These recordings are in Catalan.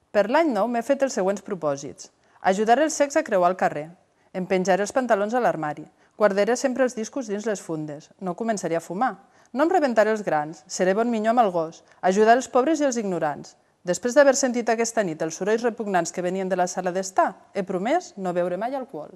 Per l'any nou m'he fet els següents propòsits. Ajudar els cecs a creuar el carrer. Em penjaré els pantalons a l'armari. Guardaré sempre els discos dins les fundes. No començaré a fumar. No em rebentaré els grans. Seré bon minyó amb el gos. Ajudar els pobres i els ignorants. Després d'haver sentit aquesta nit els sorolls repugnants que venien de la sala d'estar, he promès no beure mai alcohol.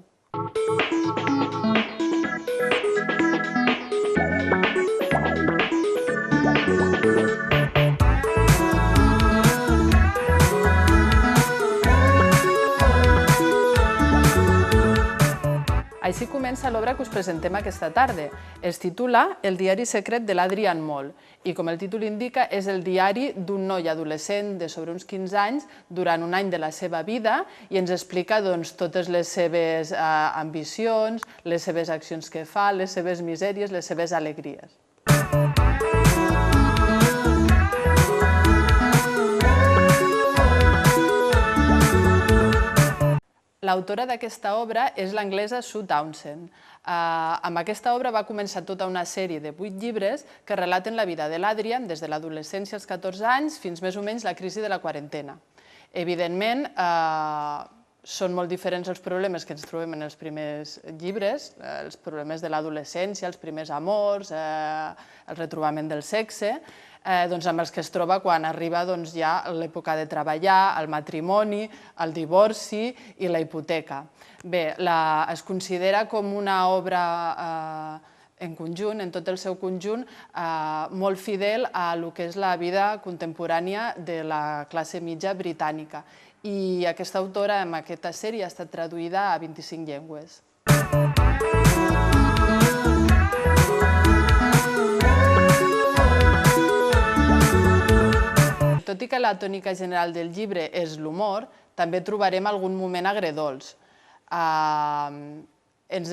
Així comença l'obra que us presentem aquesta tarda. Es titula El diari secret de l'Adrian Mol i, com el títol indica, és el diari d'un noi adolescent de sobre uns 15 anys durant un any de la seva vida i ens explica totes les seves ambicions, les seves accions que fa, les seves misèries, les seves alegries. L'autora d'aquesta obra és l'anglesa Sue Townsend. Amb aquesta obra va començar tota una sèrie de 8 llibres que relaten la vida de l'Adrian des de l'adolescència als 14 anys fins més o menys la crisi de la quarantena. Evidentment, són molt diferents els problemes que ens trobem en els primers llibres, els problemes de l'adolescència, els primers amors, el retrobament del sexe, amb els que es troba quan arriba ja l'època de treballar, el matrimoni, el divorci i la hipoteca. Bé, es considera com una obra en conjunt, en tot el seu conjunt, molt fidel a el que és la vida contemporània de la classe mitja britànica. I aquesta autora, en aquesta sèrie, ha estat traduïda a 25 llengües. Tot i que la tònica general del llibre és l'humor, també trobarem algun moment agredolç. Ens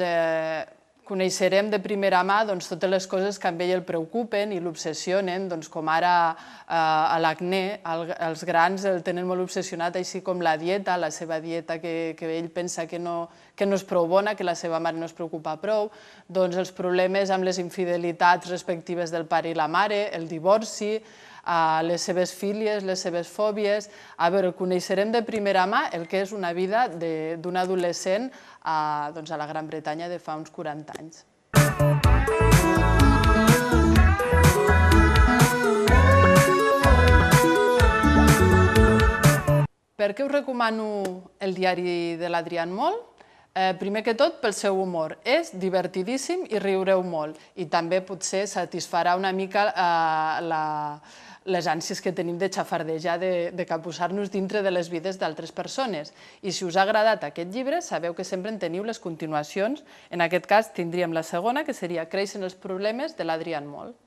coneixerem de primera mà totes les coses que a ell el preocupen i l'obsessionen, com ara l'acné. Els grans el tenen molt obsessionat, així com la dieta, la seva dieta que ell pensa que no és prou bona, que la seva mare no es preocupa prou, els problemes amb les infidelitats respectives del pare i la mare, el divorci, les seves fílies, les seves fòbies. A veure, coneixerem de primera mà el que és una vida d'un adolescent a la Gran Bretanya de fa uns 40 anys. Per què us recomano el diari de l'Adrian Mol? Primer que tot, pel seu humor. És divertidíssim i riureu molt. I també potser satisfarà una mica les ànsies que tenim de xafardejar, de capbussar-nos dintre de les vides d'altres persones. I si us ha agradat aquest llibre, sabeu que sempre en teniu les continuacions. En aquest cas tindríem la segona, que seria Creixen els problemes, de l'Adrian Mol.